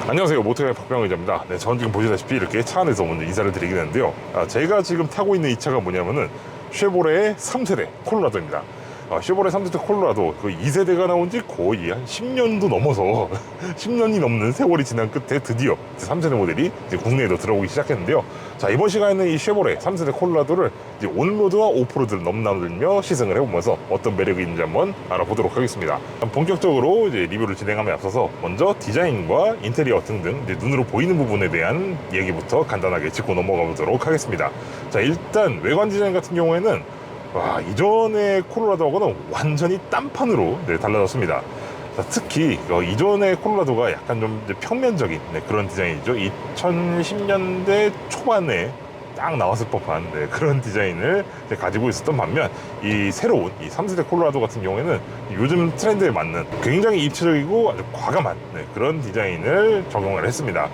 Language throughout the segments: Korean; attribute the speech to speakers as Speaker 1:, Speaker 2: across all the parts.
Speaker 1: 안녕하세요, 모토의 박병호 기자입니다. 네, 저는 지금 보시다시피 이렇게 차 안에서 먼저 인사를 드리게 되는데요. 제가 지금 타고 있는 이 차가 뭐냐면은 쉐보레의 3세대 콜로라도입니다. 쉐보레 3세대 콜로라도 그 2세대가 나온 지 거의 한 10년도 넘어서 10년이 넘는 세월이 지난 끝에 드디어 3세대 모델이 이제 국내에도 들어오기 시작했는데요. 자, 이번 시간에는 이 쉐보레 3세대 콜로라도를 이제 온로드와 오프로드를 넘나들며 시승을 해보면서 어떤 매력이 있는지 한번 알아보도록 하겠습니다. 본격적으로 이제 리뷰를 진행함에 앞서서 먼저 디자인과 인테리어 등등 이제 눈으로 보이는 부분에 대한 얘기부터 간단하게 짚고 넘어가 보도록 하겠습니다. 자, 일단 외관 디자인 같은 경우에는 이전의 콜로라도하고는 완전히 딴판으로 달라졌습니다. 자, 특히 이전의 콜로라도가 약간 좀 평면적인 그런 디자인이죠. 2010년대 초반에 딱 나왔을 법한 그런 디자인을 가지고 있었던 반면, 이 새로운 이 3세대 콜로라도 같은 경우에는 요즘 트렌드에 맞는 굉장히 입체적이고 아주 과감한 그런 디자인을 적용을 했습니다.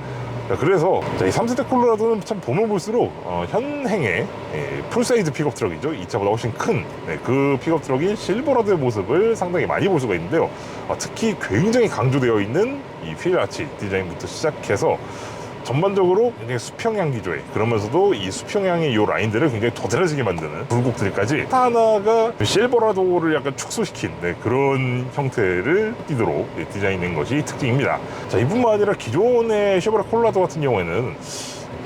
Speaker 1: 그래서 이 3세대 콜로라도는 참 보면 볼수록 현행의 풀사이즈 픽업 트럭이죠. 이 차보다 훨씬 큰 그 픽업 트럭인 실버라도의 모습을 상당히 많이 볼 수가 있는데요. 특히 굉장히 강조되어 있는 이 휠 아치 디자인부터 시작해서 전반적으로 굉장히 수평양 기조에, 그러면서도 이 수평양의 이 라인들을 굉장히 도드라지게 만드는 굴곡들까지 하나가 실버라도를 약간 축소시킨 그런 형태를 띠도록 디자인된 것이 특징입니다. 자, 이뿐만 아니라 기존의 쉐보레 콜로라도 같은 경우에는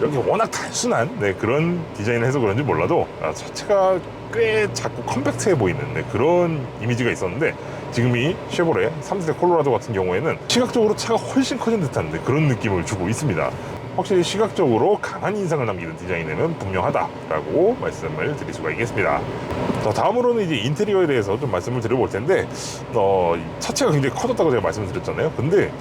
Speaker 1: 여기 워낙 단순한 그런 디자인을 해서 그런지 몰라도 자체가 꽤 작고 컴팩트해 보이는 그런 이미지가 있었는데, 지금 이 쉐보레 3세대 콜로라도 같은 경우에는 시각적으로 차가 훨씬 커진 듯한 그런 느낌을 주고 있습니다. 확실히 시각적으로 강한 인상을 남기는 디자인에는 분명하다라고 말씀을 드릴 수가 있겠습니다. 자, 다음으로는 이제 인테리어에 대해서 좀 말씀을 드려볼 텐데, 차체가 굉장히 커졌다고 제가 말씀을 드렸잖아요. 근데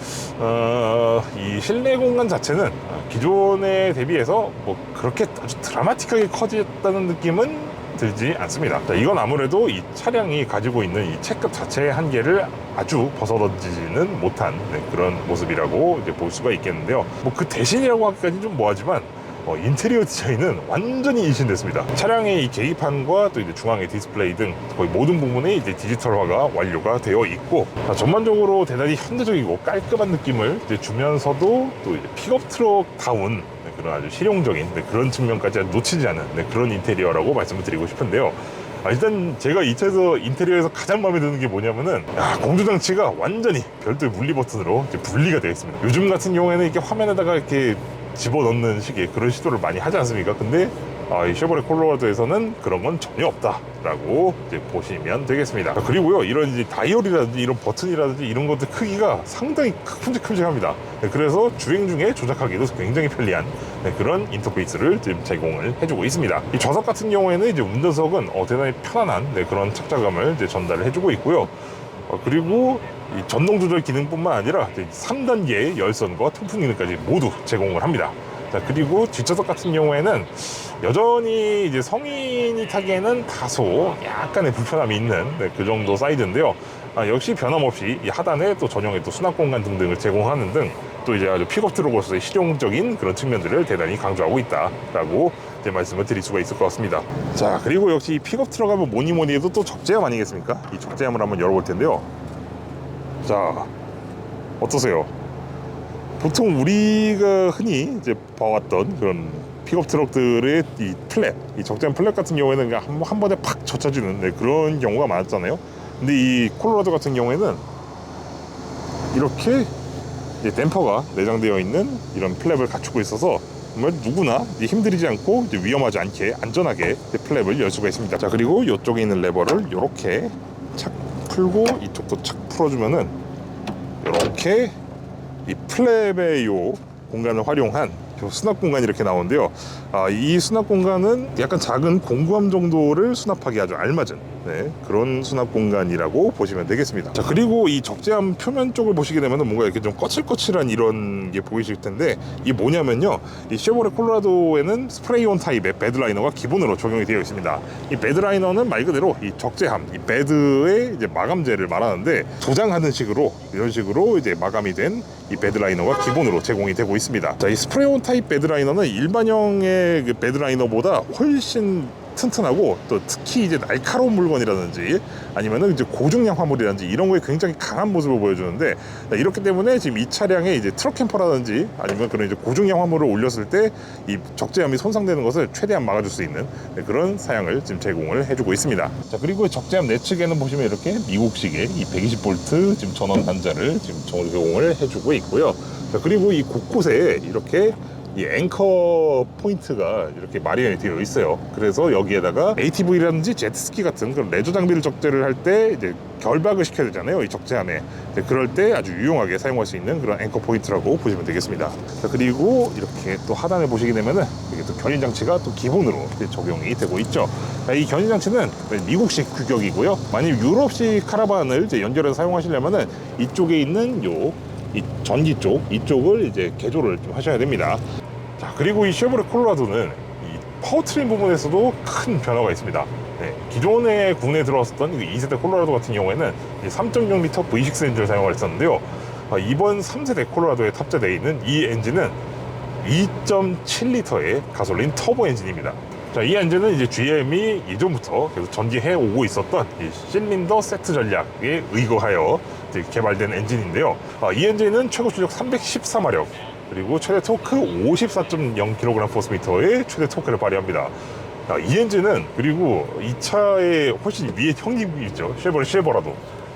Speaker 1: 이 실내 공간 자체는 기존에 대비해서 뭐 그렇게 아주 드라마틱하게 커졌다는 느낌은 들지 않습니다. 자, 이건 아무래도 이 차량이 가지고 있는 이 체급 자체의 한계를 아주 벗어던지지는 못한 그런 모습이라고 이제 볼 수가 있겠는데요. 뭐 그 대신이라고 하기까지는 좀 뭐하지만 인테리어 디자인은 완전히 일신됐습니다. 차량의 이 계기판과 또 이제 중앙의 디스플레이 등 거의 모든 부분이 이제 디지털화가 완료가 되어 있고, 전반적으로 대단히 현대적이고 깔끔한 느낌을 이제 주면서도 또 이제 픽업 트럭다운 그런 아주 실용적인 그런 측면까지 놓치지 않은 그런 인테리어라고 말씀을 드리고 싶은데요. 일단 제가 이 차에서 인테리어에서 가장 마음에 드는 게 뭐냐면은 공조장치가 완전히 별도의 물리 버튼으로 이제 분리가 되어 있습니다. 요즘 같은 경우에는 이렇게 화면에다가 이렇게 집어넣는 식의 그런 시도를 많이 하지 않습니까? 근데 이 쉐보레 콜로라도에서는 그런 건 전혀 없다라고 이제 보시면 되겠습니다. 그리고요, 이런 이제 다이얼이라든지 이런 버튼이라든지 이런 것들 크기가 상당히 큼직큼직합니다. 그래서 주행 중에 조작하기도 굉장히 편리한 그런 인터페이스를 지금 제공을 해주고 있습니다. 이 좌석 같은 경우에는 이제 운전석은 대단히 편안한 그런 착자감을 이제 전달을 해주고 있고요. 그리고 이 전동 조절 기능뿐만 아니라 3단계의 열선과 통풍 기능까지 모두 제공을 합니다. 자, 그리고 뒷좌석 같은 경우에는 여전히 이제 성인이 타기에는 다소 약간의 불편함이 있는 그 정도 사이즈인데요. 역시 변함없이 이 하단에 또 전용의 또 수납 공간 등등을 제공하는 등 또 이제 아주 픽업 트럭으로서의 실용적인 그런 측면들을 대단히 강조하고 있다라고 이제 말씀을 드릴 수가 있을 것 같습니다. 자, 그리고 역시 이 픽업 트럭 하면 뭐니 해도 또 적재함 아니겠습니까? 이 적재함을 한번 열어볼 텐데요. 자, 어떠세요? 보통 우리가 흔히 이제 봐왔던 그런 픽업 트럭들의 이 플랩, 이 적재함 플랩 같은 경우에는 그냥 한 번에 팍 젖혀지는 그런 경우가 많았잖아요. 근데 이 콜로라도 같은 경우에는 이렇게 이제 댐퍼가 내장되어 있는 이런 플랩을 갖추고 있어서 정말 누구나 힘들이지 않고 이제 위험하지 않게 안전하게 플랩을 열 수가 있습니다. 자, 그리고 이쪽에 있는 레버를 이렇게 착 풀고 이쪽도 착 풀어주면은 이렇게 이 플랩의 요 공간을 활용한 수납 공간이 이렇게 나오는데요. 이 수납 공간은 약간 작은 공구함 정도를 수납하기 아주 알맞은 그런 수납 공간이라고 보시면 되겠습니다. 자, 그리고 이 적재함 표면 쪽을 보시게 되면 뭔가 이렇게 좀 거칠거칠한 이런 게 보이실 텐데, 이게 뭐냐면요, 이 쉐보레 콜로라도에는 스프레이온 타입의 베드라이너가 기본으로 적용이 되어 있습니다. 이 베드라이너는 말 그대로 이 적재함, 이 베드의 이제 마감재를 말하는데, 도장하는 식으로 이런 식으로 이제 마감이 된 이 베드라이너가 기본으로 제공이 되고 있습니다. 자, 이 스프레이온 타입 베드라이너는 일반형의 그 베드라이너보다 훨씬 튼튼하고 또 특히 이제 날카로운 물건이라든지 아니면은 이제 고중량 화물이라든지 이런 거에 굉장히 강한 모습을 보여주는데, 이렇기 때문에 지금 이 차량에 이제 트럭 캠퍼라든지 아니면 그런 이제 고중량 화물을 올렸을 때 이 적재함이 손상되는 것을 최대한 막아줄 수 있는 그런 사양을 지금 제공을 해주고 있습니다. 자, 그리고 적재함 내측에는 보시면 이렇게 미국식의 이 120V 지금 전원 단자를 지금 제공을 해주고 있고요. 자, 그리고 이 곳곳에 이렇게 이 앵커 포인트가 이렇게 마련이 되어 있어요. 그래서 여기에다가 ATV라든지 제트스키 같은 그런 레저 장비를 적재를 할 때 이제 결박을 시켜야 되잖아요, 이 적재함에. 그럴 때 아주 유용하게 사용할 수 있는 그런 앵커 포인트라고 보시면 되겠습니다. 자, 그리고 이렇게 또 하단에 보시게 되면은 이게 또 견인 장치가 또 기본으로 적용이 되고 있죠. 자, 이 견인 장치는 미국식 규격이고요. 만약 유럽식 카라반을 이제 연결해서 사용하시려면은 이쪽에 있는 이 전기 쪽 이쪽을 이제 개조를 좀 하셔야 됩니다. 자, 그리고 이 쉐보레 콜로라도는 이 파워트레인 부분에서도 큰 변화가 있습니다. 네, 기존에 국내에 들어왔었던 2세대 콜로라도 같은 경우에는 3.0L V6 엔진을 사용했었는데요. 이번 3세대 콜로라도에 탑재되어 있는 이 엔진은 2.7L의 가솔린 터보 엔진입니다. 자, 이 엔진은 이제 GM이 예전부터 계속 전개해 오고 있었던 이 실린더 세트 전략에 의거하여 개발된 엔진인데요. 이 엔진은 최고 출력 314마력 그리고 최대 토크 54.0kgm/S의 최대 토크를 발휘합니다. 이 엔진은 그리고 이 차의 훨씬 위에 형님이 있죠. 쉐보레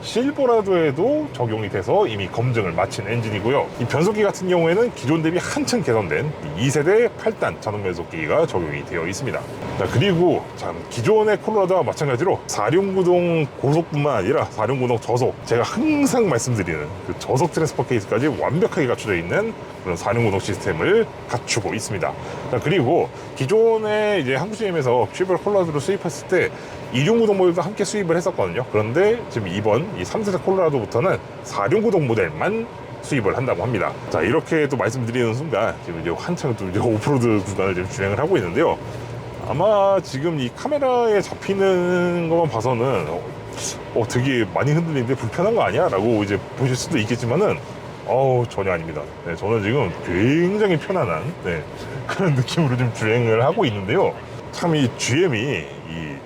Speaker 1: 실버라도에도 적용이 돼서 이미 검증을 마친 엔진이고요. 이 변속기 같은 경우에는 기존 대비 한층 개선된 2세대 8단 자동 변속기가 적용이 되어 있습니다. 자, 그리고 참 기존의 콜로라도와 마찬가지로 4륜구동 고속뿐만 아니라 4륜구동 저속, 제가 항상 말씀드리는 그 저속 트랜스퍼 케이스까지 완벽하게 갖춰져 있는 그런 4륜구동 시스템을 갖추고 있습니다. 자, 그리고 기존에 이제 한국 GM에서 쉐보레 콜로라도를 수입했을 때 2륜구동 모델도 함께 수입을 했었거든요. 그런데 지금 이번 이 3세대 콜로라도부터는 4륜구동 모델만 수입을 한다고 합니다. 자, 이렇게 또 말씀드리는 순간 지금 이제 한창 또 이제 오프로드 구간을 지금 주행을 하고 있는데요. 아마 지금 이 카메라에 잡히는 것만 봐서는 되게 많이 흔들리는데 불편한 거 아니야? 라고 이제 보실 수도 있겠지만은 전혀 아닙니다. 네, 저는 지금 굉장히 편안한 그런 느낌으로 좀 주행을 하고 있는데요. 참 이 GM이 이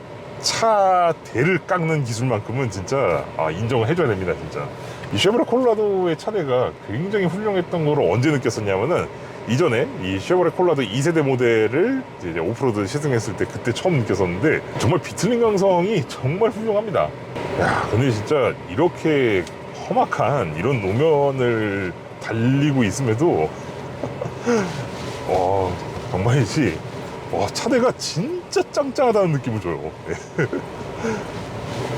Speaker 1: 차 대를 깎는 기술만큼은 진짜 인정을 해줘야 됩니다. 진짜 이 쉐보레 콜로라도의 차대가 굉장히 훌륭했던 걸 언제 느꼈었냐면은 이전에 이 쉐보레 콜로라도 2세대 모델을 이제 오프로드 시승했을 때 그때 처음 느꼈었는데 정말 비틀링 강성이 정말 훌륭합니다. 야, 근데 진짜 이렇게 험악한 이런 노면을 달리고 있음에도 정말이지 차대가 진짜 짱짱하다는 느낌을 줘요.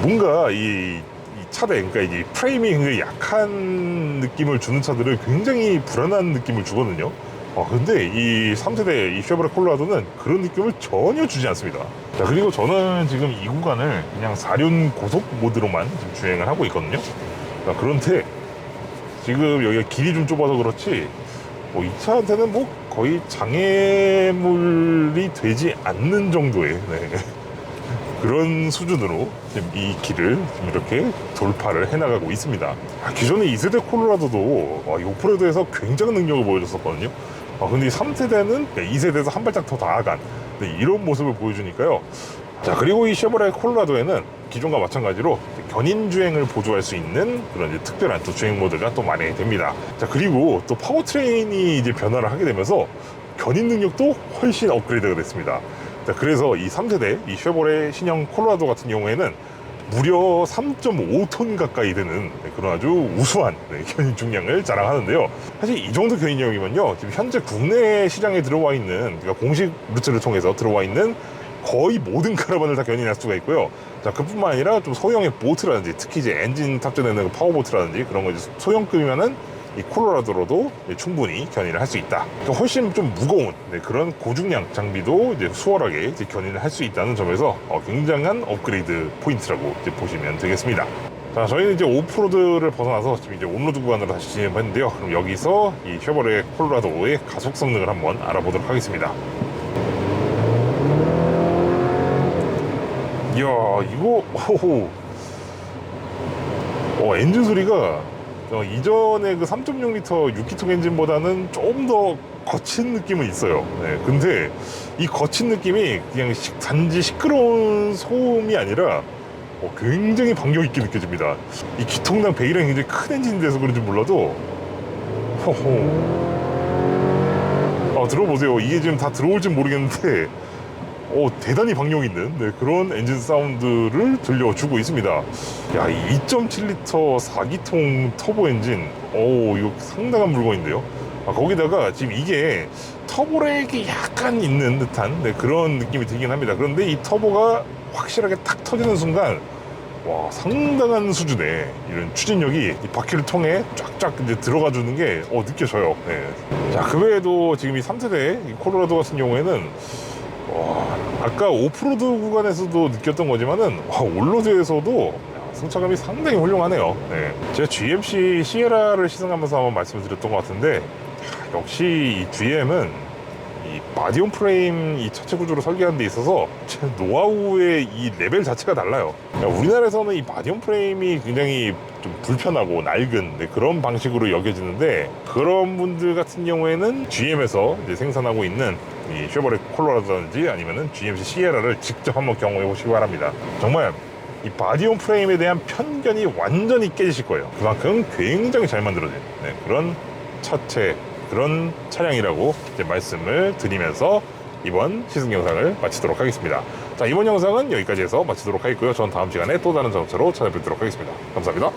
Speaker 1: 뭔가 이 차대, 그러니까 이 프레이밍의 약한 느낌을 주는 차들은 굉장히 불안한 느낌을 주거든요. 근데 이 3세대 이 쉐보레 콜로라도는 그런 느낌을 전혀 주지 않습니다. 자, 그리고 저는 지금 이 구간을 그냥 4륜 고속 모드로만 지금 주행을 하고 있거든요. 자, 그런데 지금 여기가 길이 좀 좁아서 그렇지 이 차한테는 거의 장애물이 되지 않는 정도의 그런 수준으로 지금 이 길을 지금 이렇게 돌파를 해나가고 있습니다. 기존의 2세대 콜로라도도 이 오프로드에서 굉장한 능력을 보여줬었거든요. 근데 이 3세대는 2세대에서 한 발짝 더 나아간 이런 모습을 보여주니까요. 자, 그리고 이 쉐보레 콜로라도에는 기존과 마찬가지로 견인 주행을 보조할 수 있는 그런 이제 특별한 또 주행 모드가 또 마련이 됩니다. 자, 그리고 또 파워트레인이 이제 변화를 하게 되면서 견인 능력도 훨씬 업그레이드가 됐습니다. 자, 그래서 이 3세대 이 쉐보레 신형 콜로라도 같은 경우에는 무려 3.5톤 가까이 되는 그런 아주 우수한 견인 중량을 자랑하는데요. 사실 이 정도 견인력이면요, 지금 현재 국내 시장에 들어와 있는, 그러니까 공식 루트를 통해서 들어와 있는 거의 모든 카라반을 다 견인할 수가 있고요. 자, 그뿐만 아니라 좀 소형의 보트라든지, 특히 이제 엔진 탑재되는 파워보트라든지 그런 거 이제 소형급이면은 이 콜로라도로도 충분히 견인을 할 수 있다. 그러니까 훨씬 좀 무거운 그런 고중량 장비도 이제 수월하게 이제 견인을 할 수 있다는 점에서 굉장한 업그레이드 포인트라고 이제 보시면 되겠습니다. 자, 저희는 이제 오프로드를 벗어나서 지금 이제 온로드 구간으로 다시 진입했는데요. 그럼 여기서 이 쉐보레 콜로라도의 가속 성능을 한번 알아보도록 하겠습니다. 이야, 이거 엔진 소리가 이전에 그 3.6L 6기통 엔진보다는 좀 더 거친 느낌은 있어요. 네, 근데 이 거친 느낌이 그냥 단지 시끄러운 소음이 아니라 굉장히 반격 있게 느껴집니다. 이 기통당 배기량이 굉장히 큰 엔진이 돼서 그런지 몰라도 들어보세요. 이게 지금 다 들어올지 모르겠는데 대단히 박력 있는 그런 엔진 사운드를 들려주고 있습니다. 야, 이 2.7L 4기통 터보 엔진, 이거 상당한 물건인데요. 거기다가 지금 이게 터보렉이 약간 있는 듯한 그런 느낌이 들긴 합니다. 그런데 이 터보가 확실하게 탁 터지는 순간, 와, 상당한 수준의 이런 추진력이 이 바퀴를 통해 쫙쫙 이제 들어가 주는 게 느껴져요. 네. 자, 그 외에도 지금 이 3세대 이 콜로라도 같은 경우에는 아까 오프로드 구간에서도 느꼈던 거지만은 온로드에서도 승차감이 상당히 훌륭하네요. 네. 제가 GMC 시에라를 시승하면서 한번 말씀을 드렸던 것 같은데, 역시 이 GM은 이 바디온 프레임 이 차체 구조를 설계하는 데 있어서 제 노하우의 이 레벨 자체가 달라요. 그러니까 우리나라에서는 이 바디온 프레임이 굉장히 좀 불편하고 낡은 그런 방식으로 여겨지는데, 그런 분들 같은 경우에는 GM에서 이제 생산하고 있는 이 쉐보레 콜로라도든지 아니면은 GMC 시에라를 직접 한번 경험해 보시기 바랍니다. 정말 이 바디온 프레임에 대한 편견이 완전히 깨지실 거예요. 그만큼 굉장히 잘 만들어진 그런 차체, 그런 차량이라고 이제 말씀을 드리면서 이번 시승 영상을 마치도록 하겠습니다. 자, 이번 영상은 여기까지 해서 마치도록 하겠고요. 전 다음 시간에 또 다른 자동차로 찾아뵙도록 하겠습니다. 감사합니다.